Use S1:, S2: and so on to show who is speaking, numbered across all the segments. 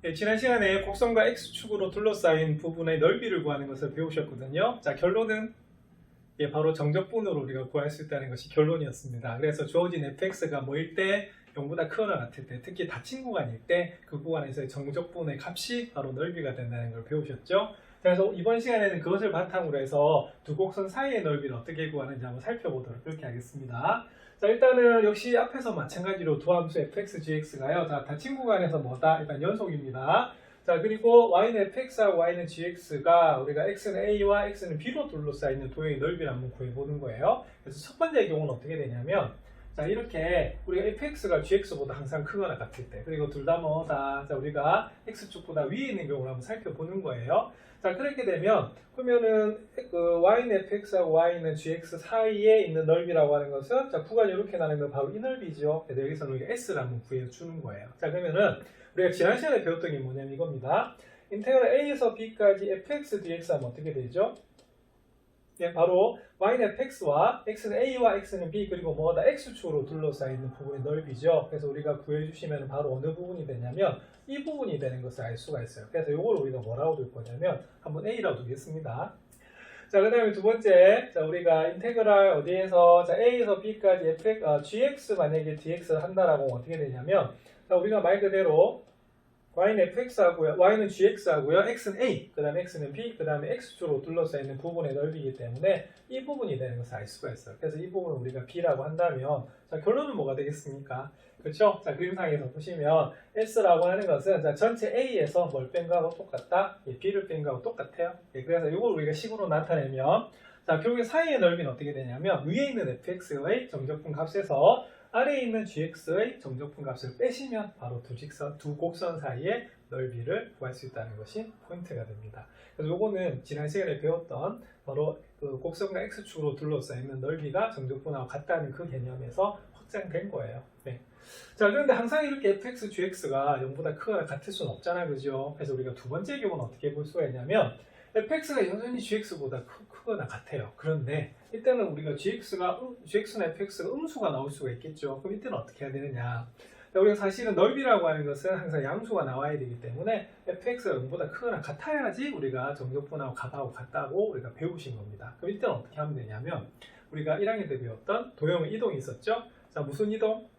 S1: 예, 지난 시간에 곡선과 X축으로 둘러싸인 부분의 넓이를 구하는 것을 배우셨거든요. 자, 결론은 바로 정적분으로 우리가 구할 수 있다는 것이 결론이었습니다. 그래서 주어진 fx가 뭐일 때 0보다 크거나 같을 때, 특히 닫힌 구간일 때 그 구간에서의 정적분의 값이 바로 넓이가 된다는 걸 배우셨죠. 그래서 이번 시간에는 그것을 바탕으로 해서 두 곡선 사이의 넓이를 어떻게 구하는지 한번 살펴보도록 그렇게 하겠습니다. 자, 일단은 역시 앞에서 마찬가지로 두 함수 fx, gx가요. 자, 닫힌 구간에서 뭐다? 일단 연속입니다. 자, 그리고 y는 fx하고 y는 gx가 우리가 x는 a와 x는 b로 둘러싸이는 도형의 넓이를 한번 구해보는 거예요. 그래서 첫 번째 경우는 어떻게 되냐면, 자, 이렇게 우리가 fx가 gx보다 항상 크거나 같을 때, 그리고 둘 다 뭐다? 자, 우리가 x축보다 위에 있는 경우를 한번 살펴보는 거예요. 자, 그렇게 되면 그러면은 그 y는 fx하고 y는 gx 사이에 있는 넓이라고 하는 것은, 자, 구간이 이렇게 나누면 바로 이 넓이죠. 그래서 여기서는 우리가 s를 한번 구해주는 거예요. 자, 그러면은 우리가 지난 시간에 배웠던 게 뭐냐면 이겁니다. 인테그럴 a에서 b까지 fx dx 하면 어떻게 되죠? 예, 바로 y는 fx와 x는 a와 x는 b, 그리고 뭐다 x축으로 둘러싸여 있는 부분의 넓이죠. 그래서 우리가 구해주시면 바로 어느 부분이 되냐면 이 부분이 되는 것을 알 수가 있어요. 그래서 이걸 우리가 뭐라고 둘 거냐면 한번 a라고 두겠습니다. 자, 그 다음에 두 번째, 자, 우리가 인테그랄 어디에서, 자, a에서 b까지 gx 만약에 dx를 한다라고 어떻게 되냐면, 자, 우리가 말 그대로 y는 fx하고요, y는 gx하고요, x는 a, 그 다음에 x는 b, 그 다음에 x축으로 둘러싸여 있는 부분의 넓이기 때문에 이 부분이 되는 것을 알 수가 있어요. 그래서 이 부분을 우리가 b라고 한다면, 자, 결론은 뭐가 되겠습니까? 그렇죠? 자, 그림상에서 보시면 s라고 하는 것은, 자, 전체 a에서 뭘 뺀 거하고 똑같다, 예, b를 뺀 거하고 똑같아요. 예, 그래서 이걸 우리가 식으로 나타내면, 자, 결국에 사이의 넓이는 어떻게 되냐면 위에 있는 fx의 정적분 값에서 아래에 있는 gx의 정적분 값을 빼시면 바로 두 곡선 사이의 넓이를 구할 수 있다는 것이 포인트가 됩니다. 그래서 요거는 지난 시간에 배웠던 바로 그 곡선과 x축으로 둘러싸여 있는 넓이가 정적분하고 같다는 그 개념에서 확장된 거예요. 네. 자, 그런데 항상 이렇게 fx, gx가 0보다 크거나 같을 수는 없잖아요. 그죠? 그래서 우리가 두 번째 경우는 어떻게 볼 수가 있냐면 fx가 여전히 gx보다 크거나 같아요. 그런데 이때는 우리가 gx나 fx가 음수가 나올 수가 있겠죠. 그럼 이때는 어떻게 해야 되느냐? 우리가 사실은 넓이라고 하는 것은 항상 양수가 나와야 되기 때문에 fx가 0보다 크거나 같아야지 우리가 정적분하고 값하고 같다고 우리가 배우신 겁니다. 그럼 이때는 어떻게 하면 되냐면 우리가 1학년 때 배웠던 도형의 이동이 있었죠. 자, 무슨 이동?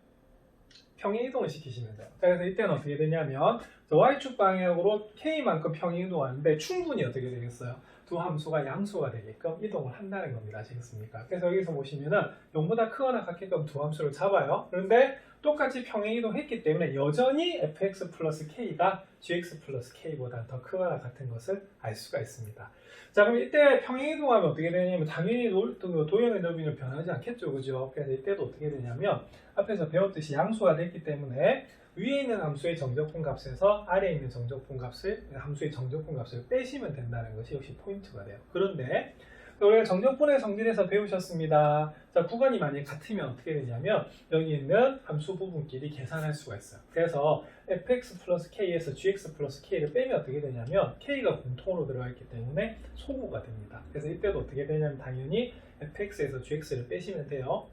S1: 평행 이동을 시키시면 돼요. 자, 그래서 이때는 어떻게 되냐면 y축 방향으로 k만큼 평행 이동하는데 충분히 어떻게 되겠어요? 두 함수가 양수가 되게끔 이동을 한다는 겁니다. 아시겠습니까? 그래서 여기서 보시면은 0보다 크거나 같게끔 두 함수를 잡아요. 그런데 똑같이 평행 이동했기 때문에 여전히 fx 플러스 k가 gx 플러스 k보다 더 크거나 같은 것을 알 수가 있습니다. 자, 그럼 이때 평행 이동하면 어떻게 되냐면 당연히 도형의 넓이는 변하지 않겠죠. 그죠? 그래서 이때도 어떻게 되냐면 앞에서 배웠듯이 양수가 됐기 때문에 위에 있는 함수의 정적분 값에서 아래에 있는 함수의 정적분 값을 빼시면 된다는 것이 역시 포인트가 돼요. 그런데 우리가 정적분의 성질에서 배우셨습니다. 자, 구간이 만약에 같으면 어떻게 되냐면 여기 있는 함수 부분끼리 계산할 수가 있어요. 그래서 fx 플러스 k에서 gx 플러스 k를 빼면 어떻게 되냐면 k가 공통으로 들어가 있기 때문에 소구가 됩니다. 그래서 이때도 어떻게 되냐면 당연히 fx에서 gx를 빼시면 돼요.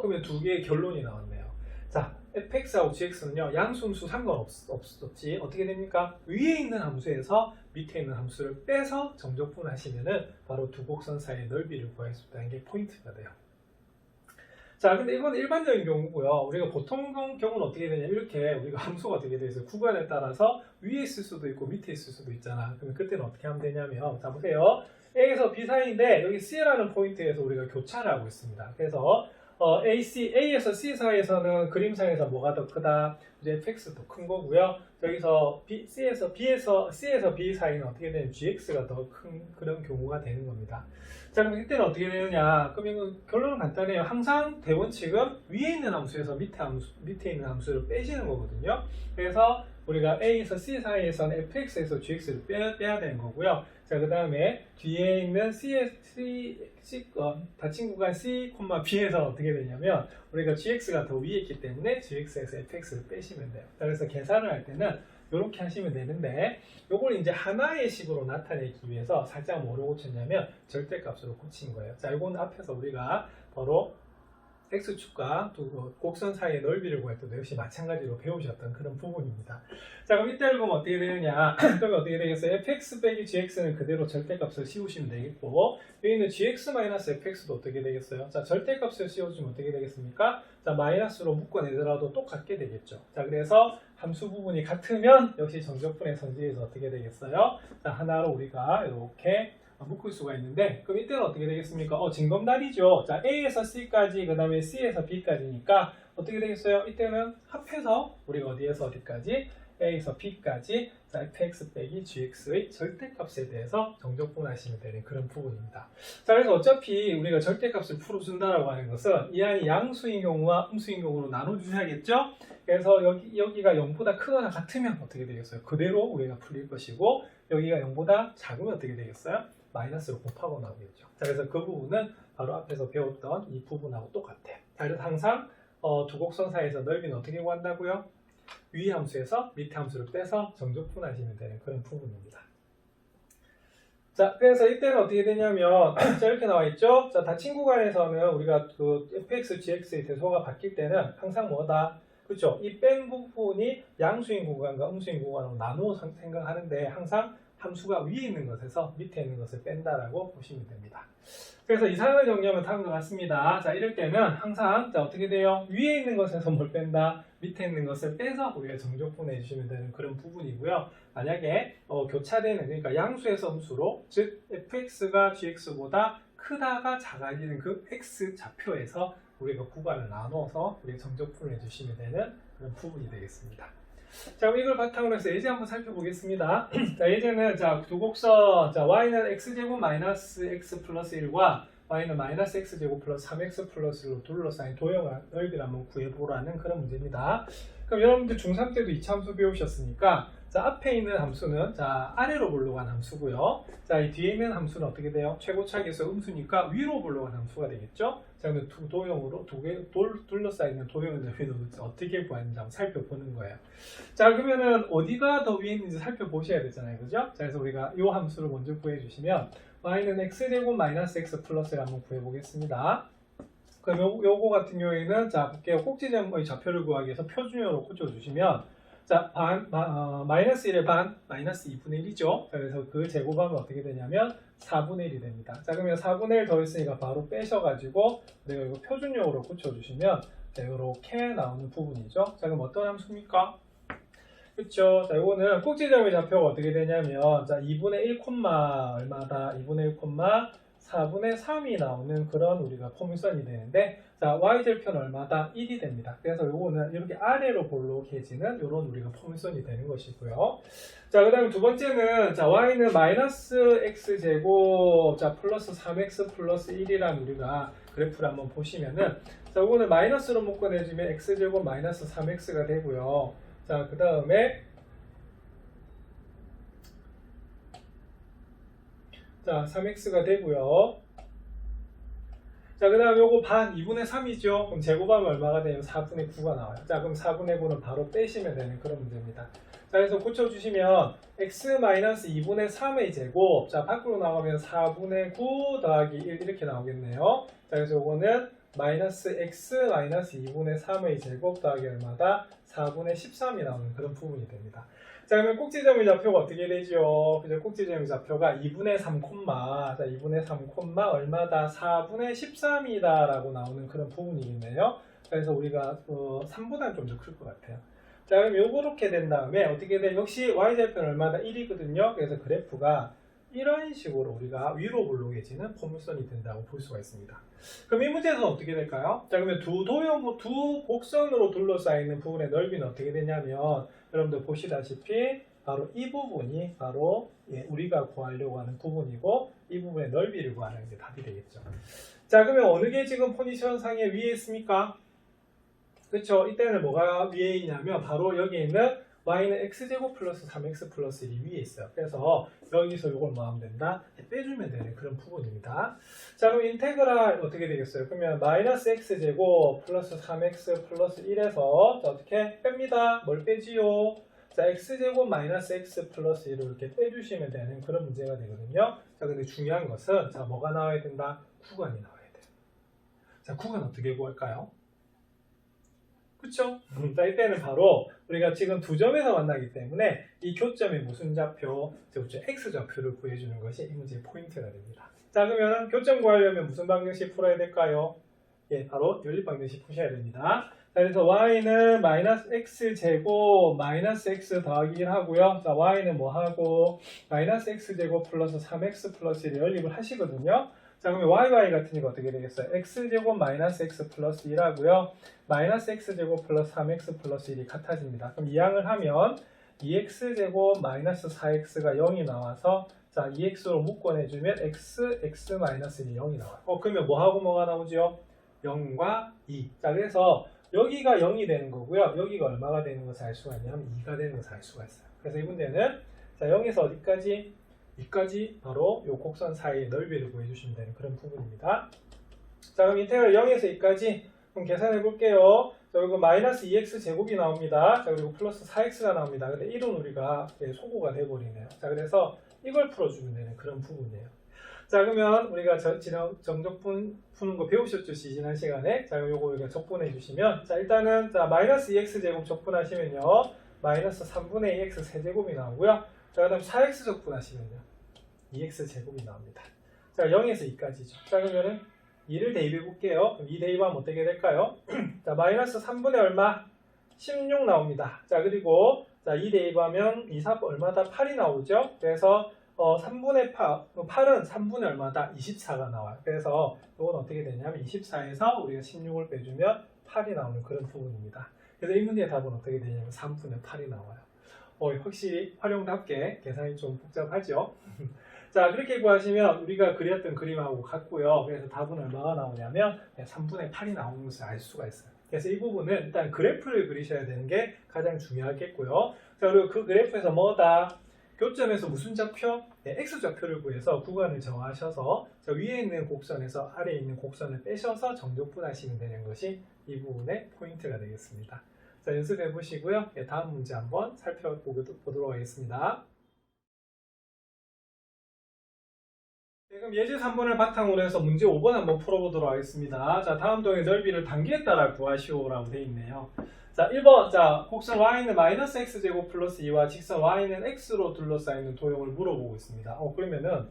S1: 그러면 두 개의 결론이 나왔네요. 자, fx하고 gx는요, 양수음수 상관없었지. 어떻게 됩니까? 위에 있는 함수에서 밑에 있는 함수를 빼서 정적분을 하시면은 바로 두 곡선 사이의 넓이를 구할 수 있다는 게 포인트가 돼요. 자, 근데 이건 일반적인 경우고요. 우리가 보통 경우는 어떻게 되냐면 이렇게 우리가 함수가 어떻게 돼 있어요? 구간에 따라서 위에 있을 수도 있고 밑에 있을 수도 있잖아. 그러면 그때는 어떻게 하면 되냐면, 자, 보세요. A에서 B 사이인데 여기 C라는 포인트에서 우리가 교차를 하고 있습니다. 그래서 A에서 C 사이에서는 그림상에서 뭐가 더 크다? 이제 fx 더 큰 거고요. 여기서 C에서 B 사이는 어떻게 되냐면 gx가 더 큰 그런 경우가 되는 겁니다. 자, 그럼 이때는 어떻게 되느냐? 그러면 결론은 간단해요. 항상 대원칙은 위에 있는 함수에서 밑에 있는 함수를 빼시는 거거든요. 그래서 우리가 A에서 C 사이에서는 fx에서 gx를 빼야 되는 거고요. 자, 그 다음에 뒤에 있는 닫힌 구간 C, B에서 어떻게 되냐면 우리가 gx가 더 위에 있기 때문에 gx에서 fx를 빼시면 돼요. 자, 그래서 계산을 할 때는 이렇게 하시면 되는데 요걸 이제 하나의 식으로 나타내기 위해서 살짝 뭐로 고쳤냐면 절대값으로 고친 거예요. 자, 이건 앞에서 우리가 바로 x축과 두 곡선 사이의 넓이를 구할 때도 역시 마찬가지로 배우셨던 그런 부분입니다. 자, 그럼 이때를 보면 어떻게 되느냐? 그러면 어떻게 되겠어요? fx 빼기 gx는 그대로 절대값을 씌우시면 되겠고, 여기 있는 gx-fx도 어떻게 되겠어요? 자, 절대값을 씌워주면 어떻게 되겠습니까? 자, 마이너스로 묶어내더라도 똑같게 되겠죠. 자, 그래서 함수 부분이 같으면 역시 정적분의 성질에서 어떻게 되겠어요? 자, 하나로 우리가 이렇게 묶을 수가 있는데, 그럼 이때는 어떻게 되겠습니까? 징검다리죠. 자, A에서 C까지, 그 다음에 C에서 B까지니까 어떻게 되겠어요? 이때는 합해서 우리가 어디에서 어디까지? A에서 B까지, 자, fx 빼기 gx의 절대값에 대해서 정적분하시면 되는 그런 부분입니다. 자, 그래서 어차피 우리가 절대값을 풀어준다라고 하는 것은 이 안이 양수인 경우와 음수인 경우로 나눠주셔야겠죠? 그래서 여기가 0보다 크거나 같으면 어떻게 되겠어요? 그대로 우리가 풀릴 것이고, 여기가 0보다 작으면 어떻게 되겠어요? 마이너스로 곱하고 나오겠죠. 자, 그래서 그 부분은 바로 앞에서 배웠던 이 부분하고 똑같아요. 자, 그래서 항상 두 곡선 사이에서 넓이는 어떻게 구한다고요? 위 함수에서 밑에 함수를 빼서 정적분하시면 되는 그런 부분입니다. 자, 그래서 이때는 어떻게 되냐면 자, 이렇게 나와 있죠. 자, 다 친구 간에서는 우리가 그 fx, gx의 대소가 바뀔 때는 항상 뭐다? 그렇죠? 이 뺀 부분이 양수인 구간과 음수인 구간으로 나누어 생각하는데 항상 함수가 위에 있는 것에서 밑에 있는 것을 뺀다라고 보시면 됩니다. 그래서 이 사항을 정리하면 다음과 같습니다. 자, 이럴 때는 항상 자, 어떻게 돼요? 위에 있는 것에서 뭘 뺀다? 밑에 있는 것을 빼서 우리가 정적분해 주시면 되는 그런 부분이고요. 만약에 교차되는, 그러니까 양수에서 음수로, 즉 fx가 gx보다 크다가 작아지는 그 x 좌표에서 우리가 구간을 나눠서 우리가 정적분해 주시면 되는 그런 부분이 되겠습니다. 자, 그럼 이걸 바탕으로 해서 예제 한번 살펴보겠습니다. 자, 예제는 자, 두 곡선, 자, y는 x제곱 마이너스 x 플러스 1과 y는 마이너스 x제곱 플러스 3x 플러스 1로 둘러싸인 도형의 넓이를 한번 구해보라는 그런 문제입니다. 그럼 여러분들 중3 때도 이차함수 배우셨으니까, 자, 앞에 있는 함수는 자, 아래로 볼록한 함수고요. 자, 이 뒤에 있는 함수는 어떻게 돼요? 최고차계에서 음수니까 위로 볼록한 함수가 되겠죠? 자, 그럼 두 도형으로 둘러싸이는 도형의 넓이는 어떻게 구하는지 한번 살펴보는 거예요. 자, 그러면은 어디가 더 위에 있는지 살펴보셔야 되잖아요. 그죠? 자, 그래서 우리가 이 함수를 먼저 구해주시면 y는 x제곱 마이너스 x 플러스를 한번 구해보겠습니다. 그럼 요거 같은 경우에는 자, 볼게요. 꼭지점의 좌표를 구하기 위해서 표준형으로 꽂아주시면 자, 마이너스 1의 반, 마이너스 2분의 1이죠. 자, 그래서 그 제곱하면 어떻게 되냐면 4분의 1이 됩니다. 자, 그러면 4분의 1 더했으니까 바로 빼셔가지고 내가 이거 표준형으로 꽂혀주시면 자, 이렇게 나오는 부분이죠. 자, 그럼 어떤 함수입니까? 그렇죠. 자, 이거는 꼭지점의 좌표가 어떻게 되냐면 자, 2분의 1, 얼마다? 2분의 1, 4분의 3이 나오는 그런 우리가 포물선이 되는데, 자, y절편 얼마다? 1이 됩니다. 그래서 요거는 이렇게 아래로 볼록해지는 이런 우리가 포물선이 되는 것이고요. 자, 그 다음에 두 번째는 자, y는 마이너스 x제곱 자, 플러스 3x 플러스 1이라는 우리가 그래프를 한번 보시면은 자, 요거는 마이너스로 묶어내주면 x제곱 마이너스 3x가 되고요. 자, 그 다음에 자, 3x가 되고요. 자, 그 다음 요거 반 2분의 3이죠. 그럼 제곱하면 얼마가 되냐면 4분의 9가 나와요. 자, 그럼 4분의 9는 바로 빼시면 되는 그런 문제입니다. 자, 그래서 고쳐주시면 x-2분의 3의 제곱, 자, 밖으로 나가면 4분의 9 더하기 1 이렇게 나오겠네요. 자, 그래서 요거는 마이너스 x 마이너스 2분의 3의 제곱 더하기 얼마다? 4분의 13이 나오는 그런 부분이 됩니다. 자, 그러면 꼭지점의 좌표가 어떻게 되죠? 그죠? 꼭지점의 좌표가 2분의 3, 자, 2분의 3, 얼마다? 4분의 13이다 라고 나오는 그런 부분이겠네요. 그래서 우리가 3보다는 좀 더 클 것 같아요. 자, 그럼 요렇게 된 다음에 어떻게 돼? 역시 y절편 얼마다? 1이거든요. 그래서 그래프가 이런 식으로 우리가 위로 볼록해지는 포물선이 된다고 볼 수가 있습니다. 그럼 이 문제에서 어떻게 될까요? 자, 그러면 두 곡선으로 둘러싸이는 부분의 넓이는 어떻게 되냐면 여러분들 보시다시피 바로 이 부분이 바로 우리가 구하려고 하는 부분이고 이 부분의 넓이를 구하는 게 답이 되겠죠. 자, 그러면 어느 게 지금 포지션 상에 위에 있습니까? 그렇죠. 이때는 뭐가 위에 있냐면 바로 여기 있는 y는 x제곱 플러스 3x 플러스 1이 위에 있어요. 그래서 여기서 이걸 뭐 하면 된다? 빼주면 되는 그런 부분입니다. 자, 그럼 인테그랄 어떻게 되겠어요? 그러면 마이너스 x제곱 플러스 3x 플러스 1에서 자, 어떻게 뺍니다? 뭘 빼지요? 자, x제곱 마이너스 x 플러스 1을 이렇게 빼주시면 되는 그런 문제가 되거든요. 자, 근데 중요한 것은 자, 뭐가 나와야 된다? 구간이 나와야 돼요. 자, 구간 어떻게 구할까요? 그쵸? 자, 이때는 바로 우리가 지금 두 점에서 만나기 때문에 이 교점의 무슨 좌표? 그렇죠. x좌표를 구해주는 것이 이 문제의 포인트가 됩니다. 자, 그러면 교점 구하려면 무슨 방정식 풀어야 될까요? 예, 바로 연립방정식 푸셔야 됩니다. 자, 그래서 y는 마이너스 x제곱 마이너스 x 더하기 1 하고요. 자, y는 뭐 하고 마이너스 x제곱 플러스 3x 플러스 1을 연립을 하시거든요. 자, 그러면 yy 같으니까 어떻게 되겠어요? x제곱 마이너스 x 플러스 1 하고요. 마이너스 x제곱 플러스 3x 플러스 1이 같아집니다. 그럼 이항을 하면 2x제곱 마이너스 4x가 0이 나와서 자, 2x로 묶어내주면 x 마이너스 1이 0이 나와요. 그러면 뭐하고 뭐가 나오죠? 0과 2. 자, 그래서 여기가 0이 되는 거고요. 여기가 얼마가 되는 것을 알 수가 있냐면 2가 되는 것을 알 수가 있어요. 그래서 이 문제는 자, 0에서 어디까지? 2까지 바로 이 곡선 사이의 넓이를 구해주시면 되는 그런 부분입니다. 자, 그럼 인테그럴 0에서 2까지 그럼 계산해 볼게요. 자, 그리고 마이너스 2x 제곱이 나옵니다. 자, 그리고 플러스 4x가 나옵니다. 근데 1은 우리가 소거가 돼버리네요. 자, 그래서 이걸 풀어주면 되는 그런 부분이에요. 자, 그러면 우리가 지난 정적분 푸는 거 배우셨죠? 지난 시간에. 자, 요거 우리가 적분해 주시면 자, 일단은 자, 마이너스 2x 제곱 적분하시면요. 마이너스 3분의 2x 세제곱이 나오고요. 자, 그 다음 4x 적분하시면요. 2x 제곱이 나옵니다. 자, 0에서 2까지죠. 자, 그러면은 2를 대입해 볼게요. 그럼 2 대입하면 어떻게 될까요? 자, 마이너스 3분의 얼마? 16 나옵니다. 자, 그리고 자, 2 대입하면 2, 4 얼마다? 8이 나오죠. 그래서 3분의 8은 3분의 얼마다? 24가 나와요. 그래서 이건 어떻게 되냐면 24에서 우리가 16을 빼주면 8이 나오는 그런 부분입니다. 그래서 이 문제의 답은 어떻게 되냐면 3분의 8이 나와요. 확실히 활용답게 계산이 좀 복잡하죠. 자, 그렇게 구하시면 우리가 그렸던 그림하고 같고요. 그래서 답은 얼마가 나오냐면 3분의 8이 나오는 것을 알 수가 있어요. 그래서 이 부분은 일단 그래프를 그리셔야 되는 게 가장 중요하겠고요. 자, 그리고 그 그래프에서 뭐다? 교점에서 무슨 좌표? 네, x좌표를 구해서 구간을 정하셔서 자, 위에 있는 곡선에서 아래에 있는 곡선을 빼셔서 정적분하시면 되는 것이 이 부분의 포인트가 되겠습니다. 자, 연습해 보시고요. 네, 다음 문제 한번 살펴보도록 하겠습니다. 네, 그럼 예제 3번을 바탕으로 해서 문제 5번 한번 풀어보도록 하겠습니다. 자, 다음 도형의 넓이를 단계에 따라 구하시오라고 되어 있네요. 자, 1번. 자, 곡선 y는 마이너스 x제곱 플러스 2와 직선 y는 x로 둘러싸이는 도형을 물어보고 있습니다. 그러면은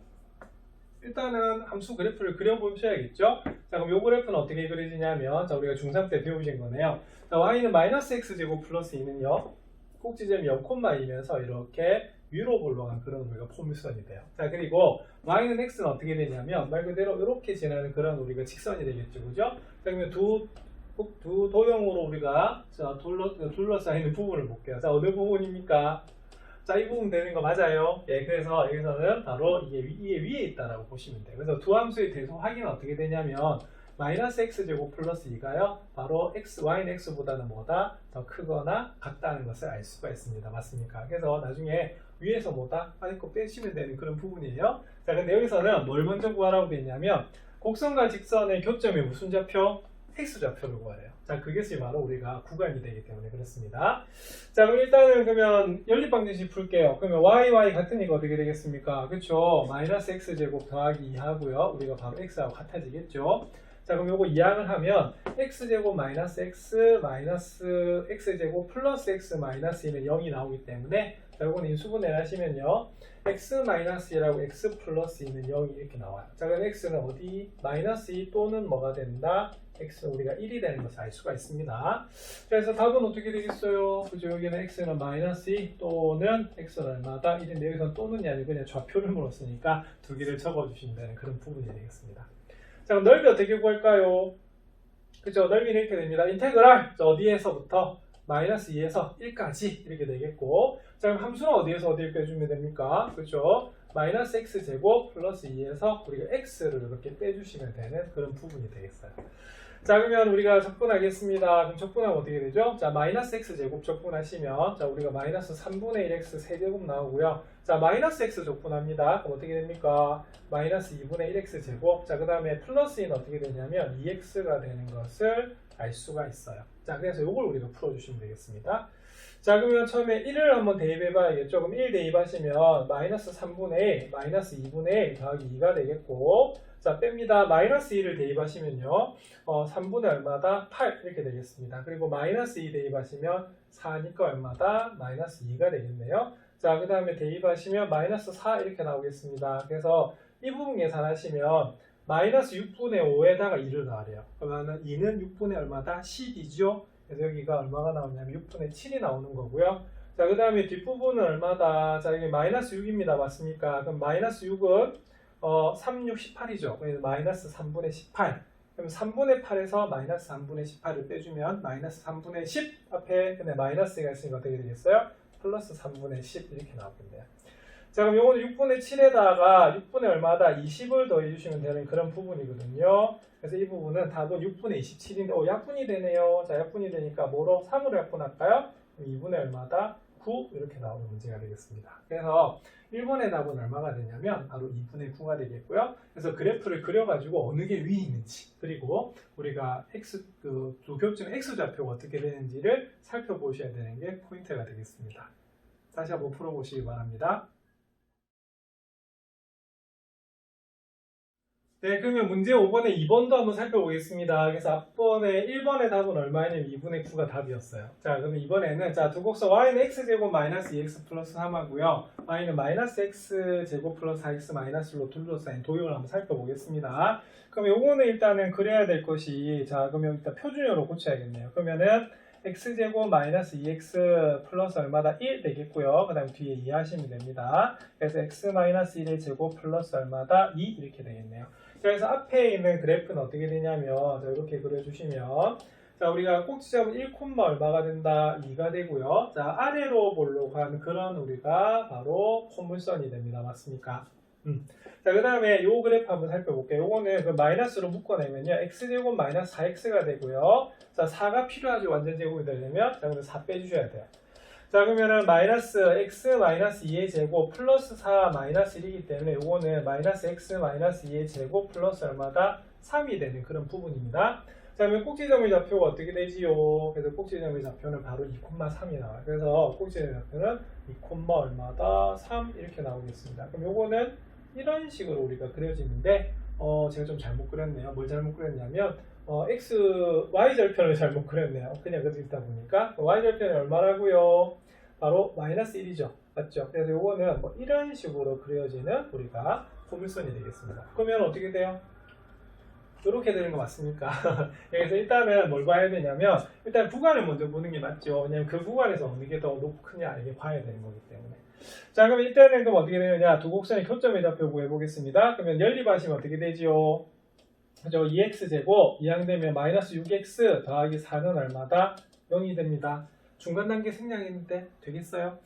S1: 일단은 함수 그래프를 그려보셔야겠죠? 자, 그럼 이 그래프는 어떻게 그려지냐면 자, 우리가 중3 때 배우신 거네요. 자, y는 마이너스 x제곱 플러스 2는요. 꼭지점이 0,2면서 이렇게 위로 올라간 그런 우리가 포물선이 돼요. 자, 그리고 y는 x는 어떻게 되냐면 말 그대로 이렇게 지나는 그런 우리가 직선이 되겠죠. 그죠? 자, 그러면 두 도형으로 우리가 자, 둘러싸이는 부분을 볼게요. 자, 어느 부분입니까? 자, 이 부분 되는 거 맞아요. 예, 그래서 여기서는 바로 이게 위에 있다라고 보시면 돼요. 그래서 두 함수의 대소 확인은 어떻게 되냐면 마이너스 x제곱 플러스 2가요. 바로 y는 x보다는 뭐다? 더 크거나 같다는 것을 알 수가 있습니다. 맞습니까? 그래서 나중에 위에서 뭐다? 아니 거 빼시면 되는 그런 부분이에요. 자, 근데 여기서는 뭘 먼저 구하라고 돼 있냐면 곡선과 직선의 교점이 무슨 좌표? x좌표를 구하래요. 자, 그것이 바로 우리가 구간이 되기 때문에 그렇습니다. 자, 그럼 일단은 그러면 연립방정식 풀게요. 그러면 y 같으니까 어떻게 되겠습니까? 그렇죠? 마이너스 x제곱 더하기 2 하고요. 우리가 바로 x하고 같아지겠죠? 자, 그럼 요거 이항을 하면 x제곱 마이너스 x제곱 플러스 x 마이너스 2는 0이 나오기 때문에 자, 요거는 인수분해를 하시면요. x 마이너스 2라고 x 플러스 2는 0이 이렇게 나와요. 자, 그럼 x는 어디? 마이너스 2 또는 뭐가 된다? x는 우리가 1이 되는 것을 알 수가 있습니다. 그래서 답은 어떻게 되겠어요? 그죠? 여기는 x는 마이너스 2 또는 x는 얼마다? 1인데 여기서는 또는이 아니고 그냥 좌표를 물었으니까 두 개를 적어주시면 되는 그런 부분이 되겠습니다. 자, 그럼 넓이 어떻게 구할까요? 그죠? 넓이는 이렇게 됩니다. 인테그랄 어디에서부터? 마이너스 2에서 1까지 이렇게 되겠고 자, 그럼 함수는 어디에서 어디를 빼주면 됩니까? 그죠? 마이너스 x제곱 플러스 2에서 우리가 x를 이렇게 빼주시면 되는 그런 부분이 되겠어요. 자, 그러면 우리가 적분하겠습니다. 그럼 적분하면 어떻게 되죠? 자, 마이너스 x제곱 적분하시면 자, 우리가 마이너스 3분의 1x 세제곱 나오고요. 자, 마이너스 x 적분합니다. 그럼 어떻게 됩니까? 마이너스 2분의 1x 제곱. 자, 그 다음에 플러스 2는 어떻게 되냐면 2x가 되는 것을 알 수가 있어요. 자, 그래서 이걸 우리가 풀어주시면 되겠습니다. 자, 그러면 처음에 1을 한번 대입해 봐야겠죠. 그럼 1 대입하시면 마이너스 3분의 1, 마이너스 2분의 1 더하기 2가 되겠고 자, 뺍니다. 마이너스 2를 대입하시면요. 3분의 얼마다? 8 이렇게 되겠습니다. 그리고 마이너스 2 대입하시면 4니까 얼마다? 마이너스 2가 되겠네요. 자, 그 다음에 대입하시면 마이너스 4 이렇게 나오겠습니다. 그래서 이 부분 계산하시면 마이너스 6분의 5에다가 2를 더하래요. 그러면 2는 6분의 얼마다? 10이죠. 그래서 여기가 얼마가 나오냐면 6분의 7이 나오는 거고요. 자, 그 다음에 뒷부분은 얼마다? 자, 여기 마이너스 6입니다. 맞습니까? 그럼 마이너스 6은 3, 6, 18이죠. 그래서 마이너스 3분의 18. 그럼 3분의 8에서 마이너스 3분의 18을 빼주면 마이너스 3분의 10 앞에 근데 마이너스가 있으니까 어떻게 되겠어요? 플러스 3분의 10 이렇게 나오겠네요. 자, 그럼 요거는 6분의 7에다가 6분의 얼마다? 20을 더해주시면 되는 그런 부분이거든요. 그래서 이 부분은 답은 6분의 27인데 약분이 되네요. 자, 약분이 되니까 뭐로? 3으로 약분할까요? 2분의 얼마다? 9 이렇게 나오는 문제가 되겠습니다. 그래서 1번의 답은 얼마가 되냐면 바로 2분의 9가 되겠고요. 그래서 그래프를 그려가지고 어느 게 위에 있는지 그리고 우리가 두 겹중 x좌표가 어떻게 되는지를 살펴보셔야 되는 게 포인트가 되겠습니다. 다시 한번 풀어보시기 바랍니다. 네, 그러면 문제 5번에 2번도 한번 살펴보겠습니다. 그래서 앞번에 1번의 답은 얼마냐면 2분의 9가 답이었어요. 자, 그러면 이번에는 자, 두 곡선 y는 x제곱 마이너스 2x 플러스 3하고요. y는 마이너스 x제곱 플러스 4x 마이너스로 둘러싸인 도형을 한번 살펴보겠습니다. 그럼 요거는 일단은 그려야 될 것이 자, 그러면 일단 표준형으로 고쳐야겠네요. 그러면은 x제곱 마이너스 2x 플러스 얼마다? 1 되겠고요. 그 다음 뒤에 2 하시면 됩니다. 그래서 x 마이너스 1의 제곱 플러스 얼마다? 2 이렇게 되겠네요. 그래서 앞에 있는 그래프는 어떻게 되냐면 자, 이렇게 그려주시면 자, 우리가 꼭지점은 1, 얼마가 된다? 2가 되고요. 자, 아래로 보려고 하는 그런 우리가 바로 포물선이 됩니다. 맞습니까? 자, 그 다음에 요 그래프 한번 살펴볼게요. 요거는 그 마이너스로 묶어내면요. x제곱 마이너스 4x가 되고요. 자, 4가 필요하죠. 완전 제곱이 되려면. 자, 그러면 4 빼주셔야 돼요. 자, 그러면은 마이너스 x 마이너스 2의 제곱 플러스 4 마이너스 1이기 때문에 요거는 마이너스 x 마이너스 2의 제곱 플러스 얼마다? 3이 되는 그런 부분입니다. 자, 그러면 꼭지점의 좌표가 어떻게 되지요? 그래서 꼭지점의 좌표는 바로 2,3이 나와요. 그래서 꼭지점의 좌표는 2, 얼마다? 3 이렇게 나오겠습니다. 그럼 요거는 이런 식으로 우리가 그려지는데 제가 좀 잘못 그렸네요. 뭘 잘못 그렸냐면 y절편을 잘못 그렸네요. 그냥 그리다 보니까 y절편이 얼마라고요? 바로 마이너스 1이죠. 맞죠? 그래서 요거는 뭐 이런 식으로 그려지는 우리가 포물선이 되겠습니다. 그러면 어떻게 돼요? 이렇게 되는 거 맞습니까? 그래서 일단은 뭘 봐야 되냐면 일단 구간을 먼저 보는 게 맞죠. 왜냐면 그 구간에서 어느 게 더 높으냐 이게 봐야 되는 거기 때문에. 자, 그럼 이때는 그럼 어떻게 되느냐? 두 곡선의 교점의 좌표 구해보겠습니다. 그러면 연립하시면 어떻게 되지요? 그죠? 2x제곱 이항되면 마이너스 6x 더하기 4는 얼마다? 0이 됩니다. 중간 단계 생략했는데 되겠어요?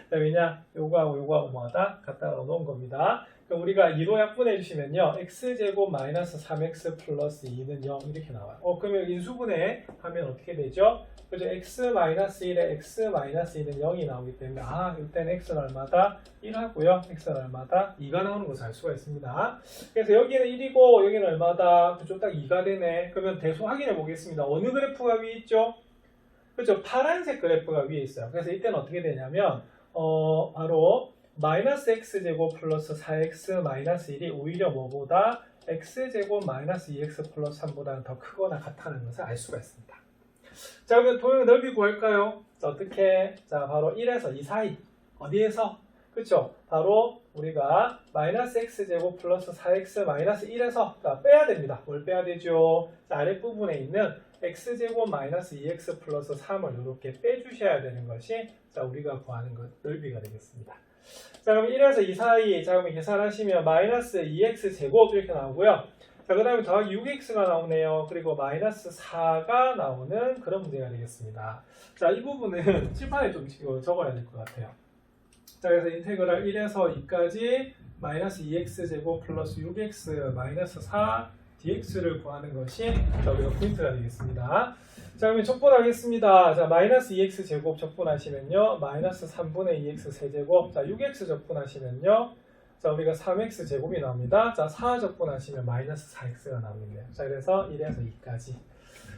S1: 자, 왜냐? 요거하고 요거하고 뭐하다? 갖다 넣어놓은 겁니다. 그럼 우리가 2로 약분해 주시면요. x제곱 마이너스 3x 플러스 2는 0 이렇게 나와요. 그러면 인수분해 하면 어떻게 되죠? 그죠? x 마이너스 1에 x 마이너스 2는 0이 나오기 때문에 이때는 x는 얼마다? 1 하고요. x는 얼마다? 2가 나오는 것을 알 수가 있습니다. 그래서 여기는 1이고 여기는 얼마다? 그죠? 딱 2가 되네. 그러면 대소 확인해 보겠습니다. 어느 그래프가 위에 있죠? 그죠? 파란색 그래프가 위에 있어요. 그래서 이때는 어떻게 되냐면 바로 마이너스 x제곱 플러스 4x 마이너스 1이 오히려 뭐보다 x제곱 마이너스 2x 플러스 3보다는 더 크거나 같다는 것을 알 수가 있습니다. 자, 그러면 도형의 넓이 구할까요? 자, 어떻게? 자, 바로 1에서 2 사이. 어디에서? 그쵸? 바로 우리가 마이너스 x제곱 플러스 4x 마이너스 1에서 자, 빼야 됩니다. 뭘 빼야 되죠? 자, 아랫부분에 있는 x제곱 마이너스 2x 플러스 3을 이렇게 빼주셔야 되는 것이 자, 우리가 구하는 것 넓이가 되겠습니다. 자, 그럼 1에서 2 사이 자, 그러면 계산하시면 마이너스 2x 제곱 이렇게 나오고요. 자, 그 다음에 더하기 6x가 나오네요. 그리고 마이너스 4가 나오는 그런 문제가 되겠습니다. 자, 이 부분은 칠판에 좀 적어야 될 것 같아요. 자, 그래서 인테그랄 1에서 2까지 마이너스 2x 제곱 플러스 6x 마이너스 4 dx를 구하는 것이 자, 우리가 포인트가 되겠습니다. 자, 그러면 적분하겠습니다. 자, 마이너스 2x 제곱 적분하시면요. 마이너스 3분의 2x 세제곱. 자, 6x 적분하시면요. 자, 우리가 3x 제곱이 나옵니다. 자, 4 적분하시면 마이너스 4x가 나오겠네요. 자, 그래서 1에서 2까지.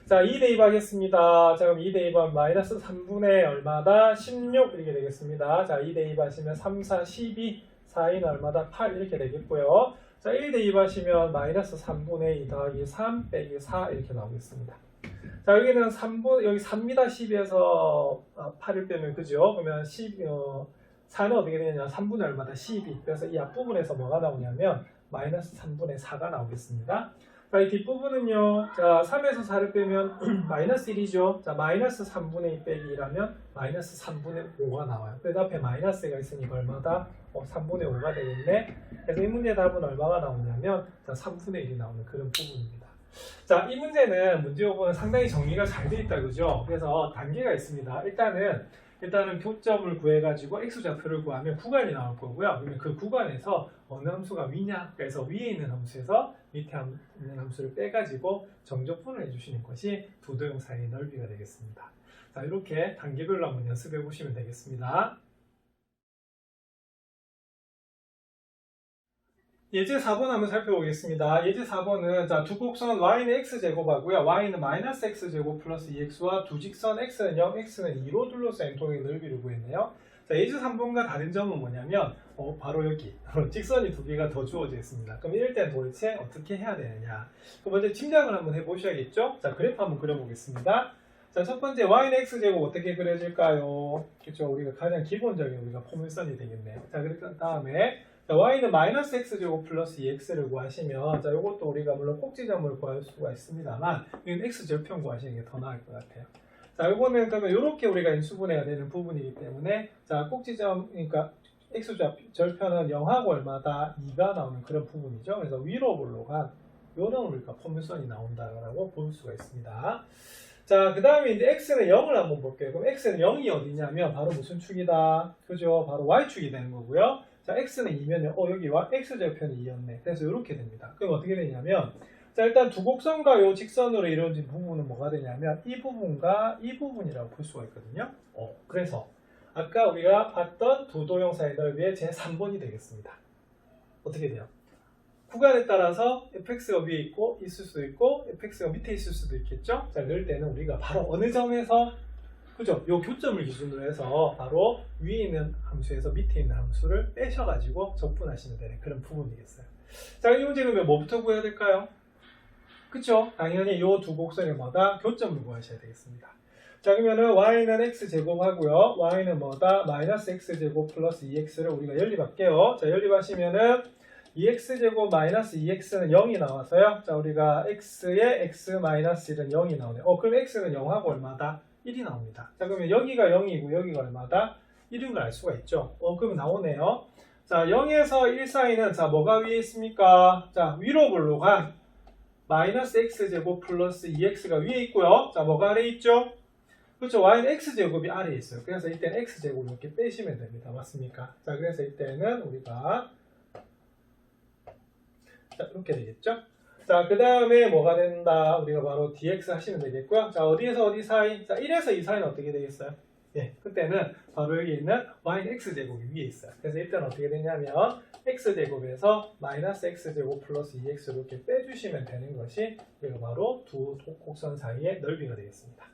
S1: 자, 2 대입하겠습니다. 자, 그럼 2 대입하면 마이너스 3분의 얼마다? 16 이렇게 되겠습니다. 자, 2 대입하시면 3, 4, 12, 4인 얼마다? 8 이렇게 되겠고요. 자, 1 대입하시면 마이너스 3분의 2 더하기 3 빼기 4 이렇게 나오겠습니다. 자, 여기는 3분, 여기 3m 10에서 8을 빼면 그죠? 그러면 4는 어떻게 되느냐? 3분의 얼마다? 12. 그래서 이 앞부분에서 뭐가 나오냐면 마이너스 3분의 4가 나오겠습니다. 자, 이 뒷부분은요. 자, 3에서 4를 빼면 마이너스 1이죠. 자, 마이너스 3분의 2 빼기 1하면 마이너스 3분의 5가 나와요. 그래서 앞에 마이너스가 있으니까 얼마다? 3분의 5가 되겠네. 그래서 이 문제 답은 얼마가 나오냐면 자, 3분의 1이 나오는 그런 부분입니다. 자, 이 문제는 문제 요거는 상당히 정리가 잘 돼 있다, 그죠? 그래서 단계가 있습니다. 일단은 교점을 구해가지고 x좌표를 구하면 구간이 나올 거고요. 그러면 그 구간에서 어느 함수가 위냐? 그래서 위에 있는 함수에서 밑에 있는 함수를 빼가지고 정적분을 해주시는 것이 두 도형 사이의 넓이가 되겠습니다. 자, 이렇게 단계별로 한번 연습해 보시면 되겠습니다. 예제 4번 한번 살펴보겠습니다. 예제 4번은 자, 두 곡선 y는 x제곱하고요. y는 마이너스 x제곱 플러스 2x와 두 직선 x는 0, x는 2로 둘러싼 통의 넓이를 구했네요. 자, 예제 3번과 다른 점은 뭐냐면 바로 여기 직선이 두 개가 더 주어져 있습니다. 그럼 이럴 땐 도대체 어떻게 해야 되느냐? 그럼 먼저 짐작을 한번 해보셔야겠죠? 자, 그래프 한번 그려보겠습니다. 자, 첫 번째 y는 x제곱 어떻게 그려질까요? 그렇죠? 우리가 가장 기본적인 우리가 포물선이 되겠네요. 자, 그 다음에 자, y는 마이너스 x제곱 플러스 2x를 구하시면 자, 이것도 우리가 물론 꼭지점을 구할 수가 있습니다만 이건 x절편 구하시는 게 더 나을 것 같아요. 자, 이거는 그러면 이렇게 우리가 인수분해가 되는 부분이기 때문에 자, 꼭지점 그러니까 x절편은 0하고 얼마다 2가 나오는 그런 부분이죠. 그래서 위로 올라간 요런 우리가 포물선이 나온다라고 볼 수가 있습니다. 자, 그 다음에 이제 x는 0을 한번 볼게요. 그럼 x는 0이 어디냐면 바로 무슨 축이다? 그죠? 바로 y축이 되는 거고요. 자, x는 2면요. 여기 x절편이 2였네. 그래서 이렇게 됩니다. 그럼 어떻게 되냐면 자, 일단 두 곡선과 요 직선으로 이루어진 부분은 뭐가 되냐면 이 부분과 이 부분이라고 볼 수가 있거든요. 그래서 아까 우리가 봤던 두 도형 사이 넓이의 제3번이 되겠습니다. 어떻게 돼요? 구간에 따라서 fx가 위에 있고 있을 수도 있고 fx가 밑에 있을 수도 있겠죠. 자, 그럴 때는 우리가 바로 어느 점에서 그죠? 요 교점을 기준으로 해서 바로 위에 있는 함수에서 밑에 있는 함수를 빼셔가지고 적분하시면 되는 그런 부분이겠어요. 자, 이 문제는 뭐부터 구해야 될까요? 그쵸? 당연히 요 두 곡선의 뭐다? 교점을 구하셔야 되겠습니다. 자, 그러면은 y는 x제곱 하고요. y는 뭐다? 마이너스 x제곱 플러스 2x를 우리가 연립할게요. 자, 연립하시면은 2x제곱 마이너스 2x는 0이 나와서요. 자, 우리가 x의 x 마이너스 1은 0이 나오네요. 그럼 x는 0하고 얼마다? 1이 나옵니다. 자, 그러면 여기가 0이고 여기가 얼마다? 1인 걸 알 수가 있죠. 그럼 나오네요. 자, 0에서 1 사이는 자, 뭐가 위에 있습니까? 자, 위로 볼록한 마이너스 x제곱 플러스 2x가 위에 있고요. 자, 뭐가 아래에 있죠? 그렇죠. y는 x제곱이 아래에 있어요. 그래서 이때는 x제곱 이렇게 빼시면 됩니다. 맞습니까? 자, 그래서 이때는 우리가 자, 이렇게 되겠죠? 자, 그 다음에 뭐가 된다? 우리가 바로 dx 하시면 되겠고요. 자, 어디에서 어디 사이? 자, 1에서 2 사이는 어떻게 되겠어요? 예, 그때는 바로 여기 있는 y는 x제곱이 위에 있어요. 그래서 이때는 어떻게 되냐면 x제곱에서 마이너스 x제곱 플러스 2x 이렇게 빼주시면 되는 것이 우리가 바로 두 곡선 사이의 넓이가 되겠습니다.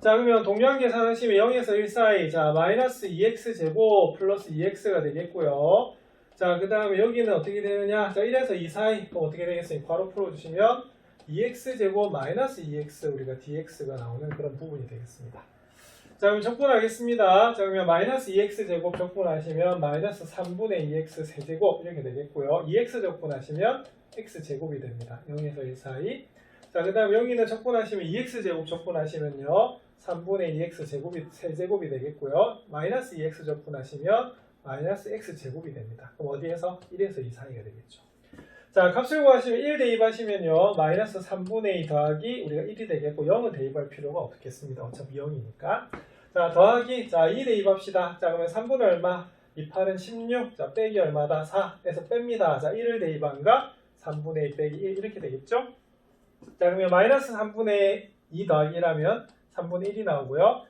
S1: 자, 그러면 동량 계산하시면 0에서 1 사이 자, 마이너스 2x제곱 플러스 2x가 되겠고요. 자, 그 다음에 여기는 어떻게 되느냐? 자, 1에서 2 사이 그럼 어떻게 되겠어요? 바로 풀어주시면 2x제곱 마이너스 2x 우리가 dx가 나오는 그런 부분이 되겠습니다. 자, 그럼 적분하겠습니다. 자, 그러면 마이너스 2x제곱 적분하시면 마이너스 3분의 2x 세제곱 이렇게 되겠고요. 2x 적분하시면 x제곱이 됩니다. 0에서 1 사이. 자, 그 다음에 여기는 적분하시면 2x제곱 적분하시면요. 3분의 2x 제곱이 세제곱이 되겠고요. 마이너스 2x 적분하시면 마이너스 x제곱이 됩니다. 그럼 어디에서? 1에서 2 사이가 되겠죠. 자, 값을 구하시면 1 대입하시면요. 마이너스 3분의 2 더하기 우리가 1이 되겠고 0은 대입할 필요가 없겠습니다. 어차피 0이니까. 자, 더하기 자 2 대입합시다. 자, 그러면 3분의 얼마? 2, 8은 16. 자, 빼기 얼마다? 4. 에서 뺍니다. 자, 1을 대입한가? 3분의 2 빼기 1 이렇게 되겠죠? 자, 그러면 마이너스 3분의 2 더하기 1하면 3분의 1이 나오고요.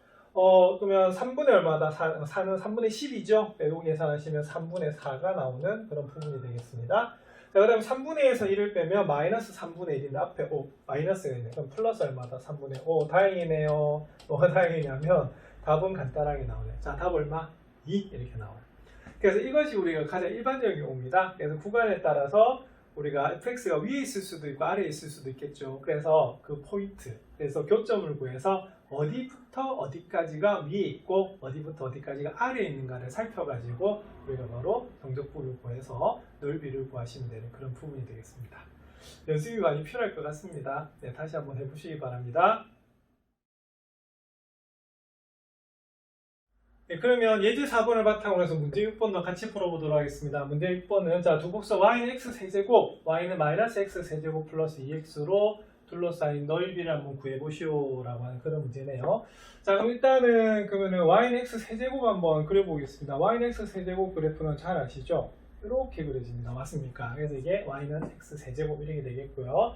S1: 그러면 3분의 얼마다? 4는 3분의 10이죠? 빼고 계산하시면 3분의 4가 나오는 그런 부분이 되겠습니다. 자, 그 다음 3분의 2에서 1을 빼면 마이너스 3분의 1인데 앞에 5 마이너스가 있네요. 그럼 플러스 얼마다? 3분의 5. 다행이네요. 뭐가 다행이냐면 답은 간단하게 나오네요. 자, 답 얼마? 2 이렇게 나와요. 그래서 이것이 우리가 가장 일반적인 경우입니다. 그래서 구간에 따라서 우리가 fx가 위에 있을 수도 있고 아래에 있을 수도 있겠죠. 그래서 그 포인트, 그래서 교점을 구해서 어디부터 어디까지가 위에 있고 어디부터 어디까지가 아래에 있는가를 살펴가지고 우리가 바로 정적분을 구해서 넓이를 구하시면 되는 그런 부분이 되겠습니다. 연습이 많이 필요할 것 같습니다. 네, 다시 한번 해보시기 바랍니다. 네, 그러면 예제 4번을 바탕으로 해서 문제 6번도 같이 풀어보도록 하겠습니다. 문제 6번은 자, 두 곡선 y는 x 세제곱, y는 마이너스 x 세제곱 플러스 2x로 둘러싸인 넓이를 한번 구해보시오 라고 하는 그런 문제네요. 자, 그럼 일단은 그러면은 y는 x 세제곱 한번 그려보겠습니다. y는 x 세제곱 그래프는 잘 아시죠? 이렇게 그려집니다. 맞습니까? 그래서 이게 y는 x 세제곱 이렇게 되겠고요.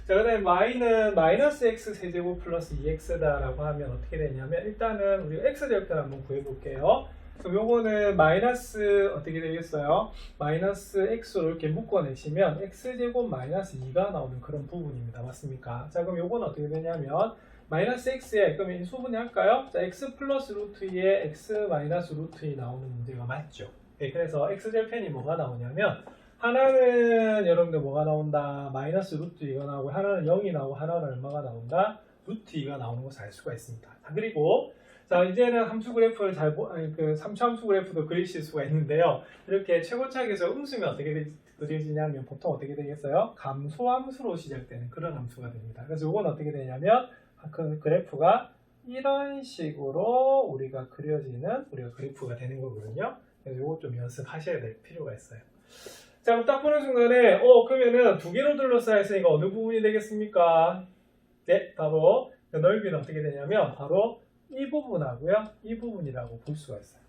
S1: 자, 그 다음에 y는 마이너스 x 세제곱 플러스 2x다 라고 하면 어떻게 되냐면 일단은 우리가 x절편 한번 구해볼게요. 그럼 요거는 마이너스 어떻게 되겠어요? 마이너스 x로 이렇게 묶어내시면 x제곱 마이너스 2가 나오는 그런 부분입니다. 맞습니까? 자, 그럼 요건 어떻게 되냐면 마이너스 x에 그러면 수분이 할까요? 자, x 플러스 루트 2에 x 마이너스 루트 2 나오는 문제가 맞죠? 네, 그래서 x절편이 뭐가 나오냐면 하나는 여러분들 뭐가 나온다? 마이너스 루트 2가 나오고 하나는 0이 나오고 하나는 얼마가 나온다? 루트 2가 나오는 것을 알 수가 있습니다. 자, 그리고 자, 이제는 함수 그래프를 그 3차 함수 그래프도 그리실 수가 있는데요. 이렇게 최고차에서 음수면 어떻게 그려지냐면 보통 어떻게 되겠어요? 감소함수로 시작되는 그런 함수가 됩니다. 그래서 이건 어떻게 되냐면 그 그래프가 이런 식으로 우리가 그려지는 우리가 그래프가 되는 거거든요. 그래서 이거 좀 연습하셔야 될 필요가 있어요. 자, 그럼 딱 보는 순간에 그러면은 두 개로 둘러싸여 있으니까 어느 부분이 되겠습니까? 네, 바로 그 넓이는 어떻게 되냐면 바로 이 부분하고요, 이 부분이라고 볼 수가 있어요.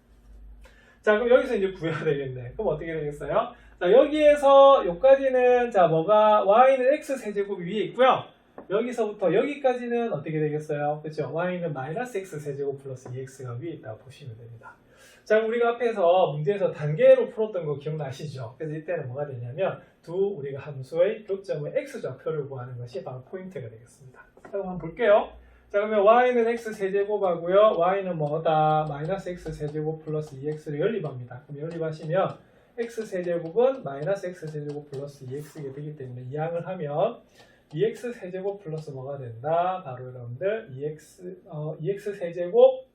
S1: 자, 그럼 여기서 이제 구해야 되겠네. 그럼 어떻게 되겠어요? 자, 여기에서 여기까지는 자, 뭐가 y는 x 세제곱이 위에 있고요. 여기서부터 여기까지는 어떻게 되겠어요? 그렇죠? y는 마이너스 x 세제곱 플러스 2x가 위에 있다고 보시면 됩니다. 자, 우리가 앞에서 문제에서 단계로 풀었던 거 기억나시죠? 그래서 이때는 뭐가 되냐면 두 우리가 함수의 교점의 x좌표를 구하는 것이 바로 포인트가 되겠습니다. 자, 그럼 한번 볼게요. 자, 그러면 y는 x 세제곱하고요. y는 뭐다? 마이너스 x 세제곱 플러스 2x를 연립합니다. 그럼 연립하시면 x 세제곱은 마이너스 x 세제곱 플러스 2x가 되기 때문에 이항을 하면 2x 세제곱 플러스 뭐가 된다? 바로 여러분들 2x 세제곱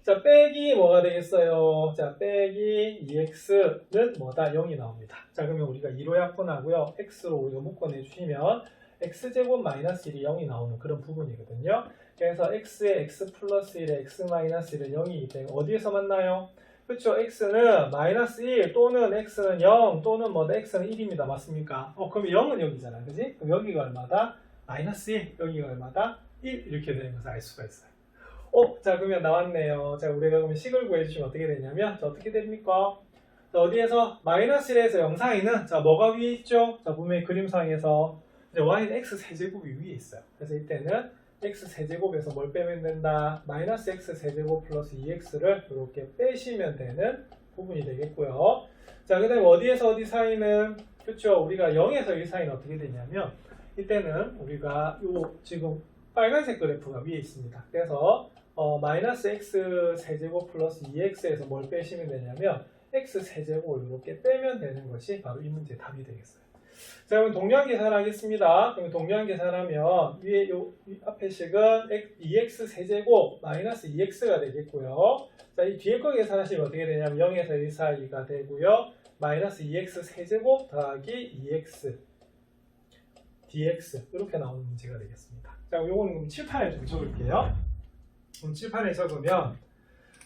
S1: 자, 빼기 뭐가 되겠어요? 자, 빼기 2x는 뭐다? 0이 나옵니다. 자, 그러면 우리가 2로 약분하고요. x로 우리가 묶어내주시면 x제곱 마이너스 1이 0이 나오는 그런 부분이거든요. 그래서 x에 x 플러스 1에 x 마이너스 1은 0이기 때문에 어디에서 만나요? 그렇죠? x는 마이너스 1 또는 x는 0 또는 뭐다? x는 1입니다. 맞습니까? 그럼 0은 여기잖아. 그지? 그럼 여기가 얼마다? 마이너스 1. 여기가 얼마다? 1. 이렇게 되는 것을 알 수가 있어요. 자, 그러면 나왔네요. 자, 우리가 그러면 식을 구해주시면 어떻게 되냐면, 자, 어떻게 됩니까? 자, 어디에서? 마이너스 1에서 0 사이는, 자, 뭐가 위에 있죠? 자, 분명히 그림상에서, 이제 y는 x 세제곱이 위에 있어요. 그래서 이때는 x 세제곱에서 뭘 빼면 된다? 마이너스 x 세제곱 플러스 2x를 이렇게 빼시면 되는 부분이 되겠고요. 자, 그 다음에 어디에서 어디 사이는, 그렇죠? 우리가 0에서 1 사이는 어떻게 되냐면, 이때는 우리가 요 지금 빨간색 그래프가 위에 있습니다. 그래서 마이너스 x 세제곱 플러스 2x에서 뭘 빼시면 되냐면 x 세제곱을 이렇게 빼면 되는 것이 바로 이 문제의 답이 되겠어요. 자, 그럼 동량 계산하겠습니다. 그럼 동량 계산하면 위에 요 앞에 식은 2x 세제곱 마이너스 2x가 되겠고요. 자, 이 뒤에 거 계산하시면 어떻게 되냐면 0에서 1 사이가 되고요. 마이너스 2x 세제곱 더하기 2x dx 이렇게 나오는 문제가 되겠습니다. 자, 요거는 그럼 칠판에 좀 적을게요. 그럼 칠판에 적으면